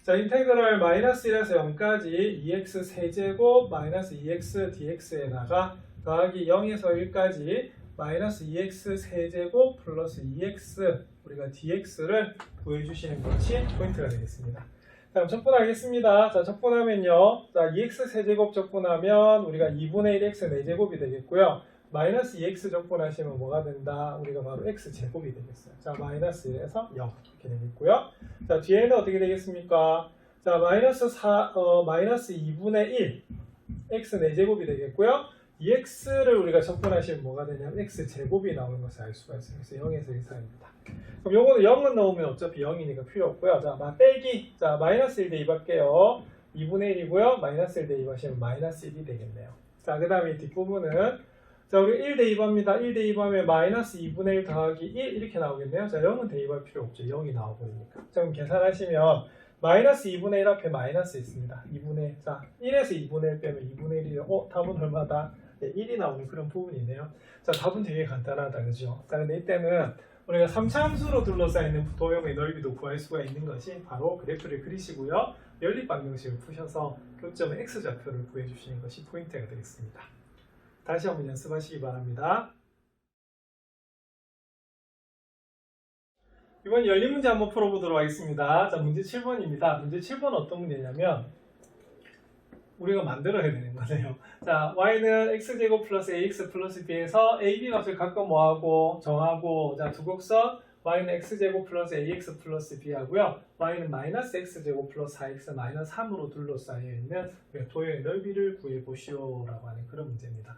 S1: 자, 인테그럴 마이너스 1에서 0까지 2x 세제곱 마이너스 2x dx에다가 더하기 0에서 1까지 마이너스 2x 세제곱 플러스 2x 우리가 dx를 구해주시는 것이 포인트가 되겠습니다. 자, 그럼 적분하겠습니다. 자, 적분하면요. 자, 2x 세제곱 적분하면 우리가 2분의 1x 4제곱이 되겠고요. 마이너스 2x 적분하시면 뭐가 된다? 우리가 바로 x제곱이 되겠어요. 자, 마이너스 1에서 0 이렇게 되겠고요. 자, 뒤에는 어떻게 되겠습니까? 자, 마이너스 2분의 1 x 4제곱이 되겠고요. 2x를 우리가 적분하시면 뭐가 되냐면 x제곱이 나오는 것을 알 수가 있어요. 그래서 0에서 1 사이입니다. 그럼 요거는 0은 넣으면 어차피 0이니까 필요 없고요. 자, 빼기. 자, 마이너스 1 대입할게요. 2분의 1이고요. 마이너스 1 대입하시면 마이너스 1이 되겠네요. 자, 그 다음에 뒷부분은 자, 우리 1 대입합니다. 1 대입하면 마이너스 2분의 1 더하기 1 이렇게 나오겠네요. 자, 0은 대입할 필요 없죠. 0이 나와버리니까. 자, 그럼 계산하시면 마이너스 2분의 1 앞에 마이너스 있습니다. 2분의 자 1에서 2분의 1 빼면 2분의 1이요. 답은 얼마다? 네, 1이 나오는 그런 부분이네요. 자, 답은 되게 간단하다, 그죠? 자, 근데 이때는 우리가 3차 함수로 둘러싸이는 도형의 넓이도 구할 수가 있는 것이 바로 그래프를 그리시고요. 연립 방정식을 푸셔서 교점의 x좌표를 구해주시는 것이 포인트가 되겠습니다. 다시 한번 연습하시기 바랍니다. 이번 열린 문제 한번 풀어보도록 하겠습니다. 자, 문제 7번입니다. 문제 7번 어떤 문제냐면 우리가 만들어야 되는 거네요. 자, y는 x제곱 플러스 ax 플러스 b에서 a, b 값을 각각 뭐하고 정하고, 자, 두 곡선 y는 x제곱 플러스 ax 플러스 b 하고요. y는 마이너스 x제곱 플러스 4x 마이너스 3으로 둘러싸여 있는 도형의 넓이를 구해보시오 라고 하는 그런 문제입니다.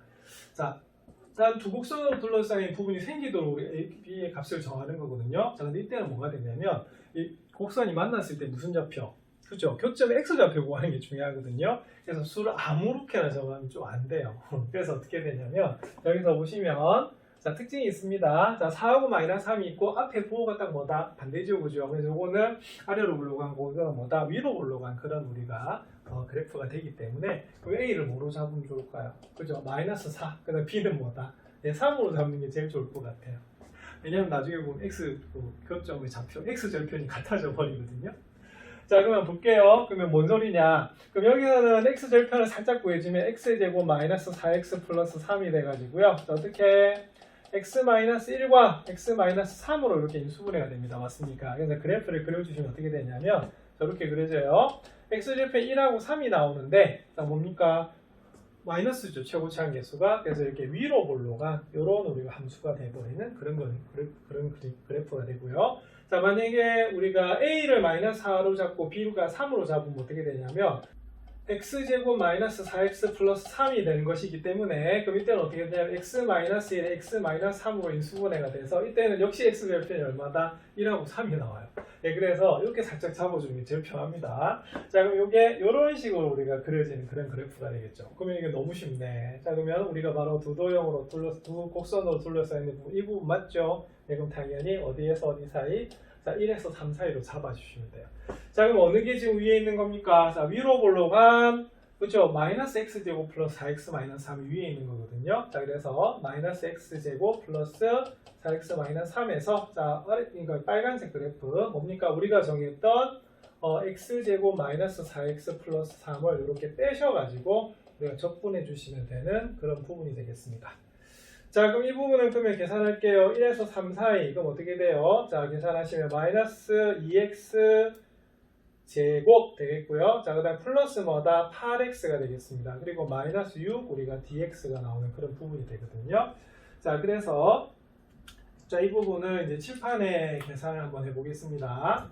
S1: 자, 일단 두 곡선으로 둘러싸인 부분이 생기도록 우리 a, b의 값을 정하는 거거든요. 자, 근데 이때는 뭐가 되냐면 이 곡선이 만났을 때 무슨 좌표? 그죠? 교점의 x좌표 구하는 게 중요하거든요. 그래서 수를 아무렇게나 정하면 좀 안 돼요. 그래서 어떻게 되냐면 여기서 보시면 자, 특징이 있습니다. 자, 4하고 마이너스 3이 있고 앞에 부호가 딱 뭐다? 반대지호죠. 그래서 이거는 아래로 올라간 거고 이거는 뭐다? 위로 올라간 그런 우리가 그래프가 되기 때문에 그 A를 뭐로 잡으면 좋을까요? 그죠? 마이너스 4. 그 다음 B는 뭐다? 네, 3으로 잡는 게 제일 좋을 것 같아요. 왜냐면 나중에 보면 X 교점의 좌표, X절편이 같아져 버리거든요. 자, 그러면 볼게요. 그러면 뭔 소리냐? 그럼 여기서는 x절편을 살짝 구해주면 x제곱 마이너스 4x 플러스 3이 돼가지고요. 자, 어떻게 x-1과 x-3으로 이렇게 인수분해가 됩니다. 맞습니까? 그래서 그래프를 그려주시면 어떻게 되냐면 저렇게 그려져요. x절편 1하고 3이 나오는데 자, 뭡니까? 마이너스죠. 최고차항 개수가. 그래서 이렇게 위로 볼로가 이런 우리가 함수가 돼버리는 그런 그래프가 되고요. 자, 만약에 우리가 a를 마이너스 4로 잡고 b가 3으로 잡으면 어떻게 되냐면 x제곱 마이너스 4x 플러스 3이 되는 것이기 때문에 그럼 이때는 어떻게 되냐면 x-1에 x-3으로 인수분해가 돼서 이때는 역시 x절편이 얼마다? 1하고 3이 나와요. 네, 그래서 이렇게 살짝 잡아주는 게 제일 편합니다. 자, 그럼 이게 이런 식으로 우리가 그려지는 그런 그래프가 되겠죠. 그러면 이게 너무 쉽네. 자, 그러면 우리가 바로 두 곡선으로 둘러싸이는 부분, 이 부분 맞죠? 네, 그럼 당연히 어디에서 어디 사이? 자, 1에서 3 사이로 잡아주시면 돼요. 자, 그럼 어느 게 지금 위에 있는 겁니까? 자, 위로 볼로간 그렇죠? 마이너스 x제곱 플러스 4x 마이너스 3이 위에 있는 거거든요. 자, 그래서 마이너스 x제곱 플러스 4x 마이너스 3에서 자, 그러니까 빨간색 그래프 뭡니까? 우리가 정했던 x제곱 마이너스 4x 플러스 3을 이렇게 떼셔가지고 우리가 적분해 주시면 되는 그런 부분이 되겠습니다. 자, 그럼 이 부분은 그러면 계산할게요. 1에서 3 사이. 그럼 어떻게 돼요? 자, 계산하시면 마이너스 2x 제곱 되겠고요. 자, 그 다음 플러스 뭐다? 8x가 되겠습니다. 그리고 마이너스 6 우리가 dx가 나오는 그런 부분이 되거든요. 자, 그래서 자, 이 부분은 이제 칠판에 계산을 한번 해보겠습니다.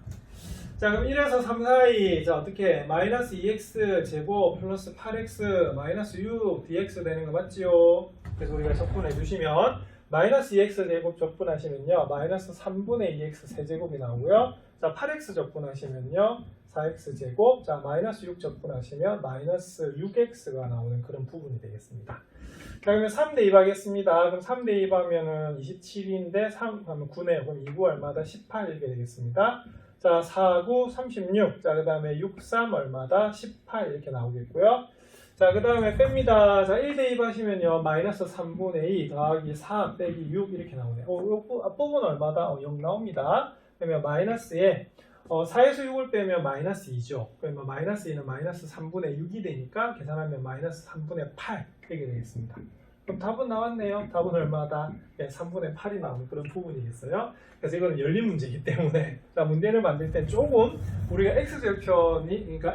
S1: 자, 그럼 1에서 3 사이 자, 어떻게 마이너스 2x 제곱 플러스 8x 마이너스 6 dx 되는 거 맞지요? 그래서 우리가 적분해 주시면 마이너스 2x 제곱 적분하시면요 마이너스 3분의 2x 세제곱이 나오고요. 자, 8x 적분하시면요 4x 제곱, 자 마이너스 6 적분하시면 마이너스 6x가 나오는 그런 부분이 되겠습니다. 자, 그러면 3 대입하겠습니다. 그럼 3 대입하면은 27인데 3 하면 9네요. 그럼 2구 얼마다? 18 이렇게 되겠습니다. 자, 4구 36. 자, 그 다음에 6, 3 얼마다? 18 이렇게 나오겠고요. 자, 그 다음에 뺍니다. 자, 1 대입하시면요 마이너스 3분의 2 더하기 4 빼기 6 이렇게 나오네요. 이 앞부분 얼마다? 0 나옵니다. 그러면 마이너스에 4에서 6을 빼면 마이너스 2죠. 그러면 마이너스 2는 마이너스 3분의 6이 되니까 계산하면 마이너스 3분의 8 이렇게 되겠습니다. 그럼 답은 나왔네요. 답은 얼마다? 네, 3분의 8이 나오는 그런 부분이겠어요. 그래서 이거는 열린 문제이기 때문에 자, 문제를 만들 때 조금 우리가 x절편이 그러니까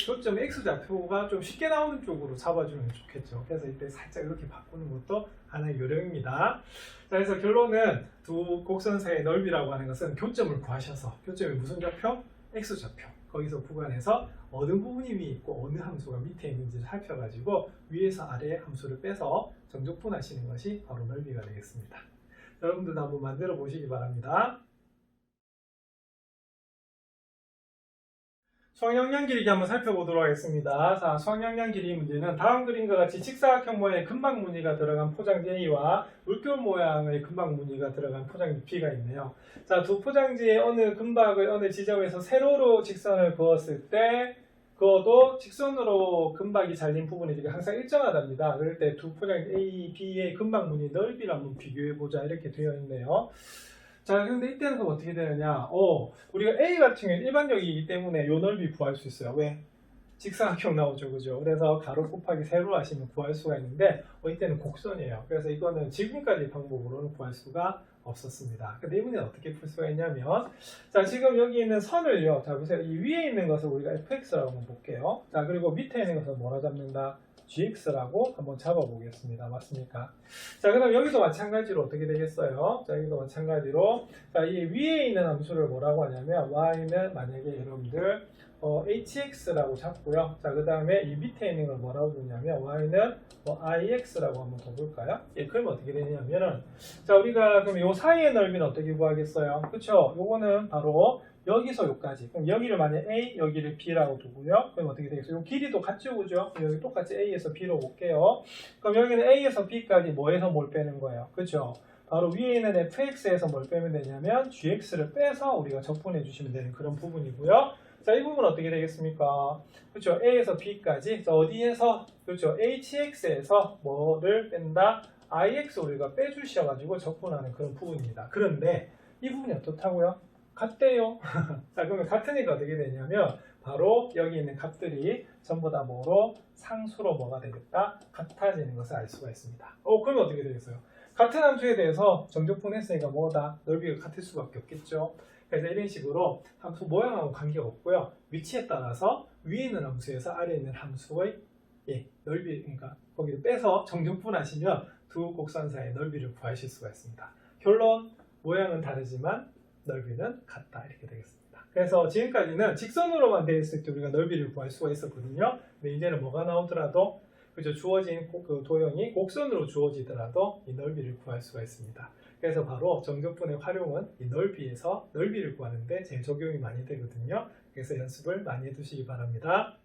S1: 교점 x좌표가 좀 쉽게 나오는 쪽으로 잡아주면 좋겠죠. 그래서 이때 살짝 이렇게 바꾸는 것도 하나의 요령입니다. 자, 그래서 결론은 두 곡선 사이의 넓이라고 하는 것은 교점을 구하셔서 교점이 무슨 좌표? x좌표. 거기서 구간에서 어느 부분이 위에 있고 어느 함수가 밑에 있는지를 살펴가지고 위에서 아래의 함수를 빼서 정적분하시는 것이 바로 넓이가 되겠습니다. 여러분들도 한번 만들어 보시기 바랍니다. 수학영양 길이기 한번 살펴보도록 하겠습니다. 자, 수학영양 길이 문제는 다음 그림과 같이 직사각형 모양의 금방 무늬가 들어간 포장지 A와 물결 모양의 금방 무늬가 들어간 포장지 B가 있네요. 자, 두 포장지의 어느 금박을 어느 지점에서 세로로 직선을 그었을 때 그어도 직선으로 금박이 잘린 부분이 항상 일정하답니다. 그럴 때 두 포장지 A, B의 금방 무늬 넓이를 한번 비교해보자 이렇게 되어 있네요. 자, 근데 이때는 그럼 어떻게 되느냐? 우리가 A 같은 경우는 일반적이기 때문에 요 넓이 구할 수 있어요. 왜? 직사각형 나오죠, 그죠? 그래서 가로 곱하기 세로 하시면 구할 수가 있는데, 이때는 곡선이에요. 그래서 이거는 지금까지 방법으로는 구할 수가 없었습니다. 근데 이 문제는 어떻게 풀 수가 있냐면, 자, 지금 여기 있는 선을요, 자, 보세요. 이 위에 있는 것을 우리가 fx라고 한번 볼게요. 자, 그리고 밑에 있는 것을 뭐라 잡는다? gx라고 한번 잡아보겠습니다. 맞습니까? 자, 그 다음 여기도 마찬가지로 어떻게 되겠어요? 자, 여기도 마찬가지로 자, 이 위에 있는 함수를 뭐라고 하냐면 y는 만약에 여러분들 hx라고 잡고요. 자, 그 다음에 이 밑에 있는 걸 뭐라고 부르냐면 y는 ix라고 한번 더 볼까요? 예, 그러면 어떻게 되냐면은 자, 우리가 그럼 요 사이의 넓이는 어떻게 구하겠어요? 그쵸? 요거는 바로 여기서 여기까지. 그럼 여기를 만약 A, 여기를 B라고 두고요. 그럼 어떻게 되겠어요? 요 길이도 같이 오죠? 여기 똑같이 A에서 B로 볼게요. 그럼 여기는 A에서 B까지 뭐에서 뭘 빼는 거예요? 그렇죠? 바로 위에 있는 fx에서 뭘 빼면 되냐면 gx를 빼서 우리가 적분해 주시면 되는 그런 부분이고요. 자, 이 부분은 어떻게 되겠습니까? 그렇죠? A에서 B까지. 자, 어디에서? 그렇죠? hx에서 뭐를 뺀다? ix 우리가 빼주셔가지고 적분하는 그런 부분입니다. 그런데 이 부분이 어떻다고요? 같대요. 자, 그러면 같으니까 어떻게 되냐면 바로 여기 있는 값들이 전부 다 뭐로 상수로 뭐가 되겠다? 같아지는 것을 알 수가 있습니다. 그러면 어떻게 되겠어요? 같은 함수에 대해서 정적분 했으니까 뭐다? 넓이가 같을 수밖에 없겠죠. 그래서 이런 식으로 함수 모양하고 관계가 없고요. 위치에 따라서 위에 있는 함수에서 아래에 있는 함수의 넓이, 그러니까 거기를 빼서 정적분 하시면 두 곡선 사이의 넓이를 구하실 수가 있습니다. 결론, 모양은 다르지만 넓이는 같다 이렇게 되겠습니다. 그래서 지금까지는 직선으로만 되어 있을 때 우리가 넓이를 구할 수가 있었거든요. 근데 이제는 뭐가 나오더라도 그죠, 주어진 그 도형이 곡선으로 주어지더라도 이 넓이를 구할 수가 있습니다. 그래서 바로 정적분의 활용은 이 넓이에서 넓이를 구하는데 제일 적용이 많이 되거든요. 그래서 연습을 많이 해두시기 바랍니다.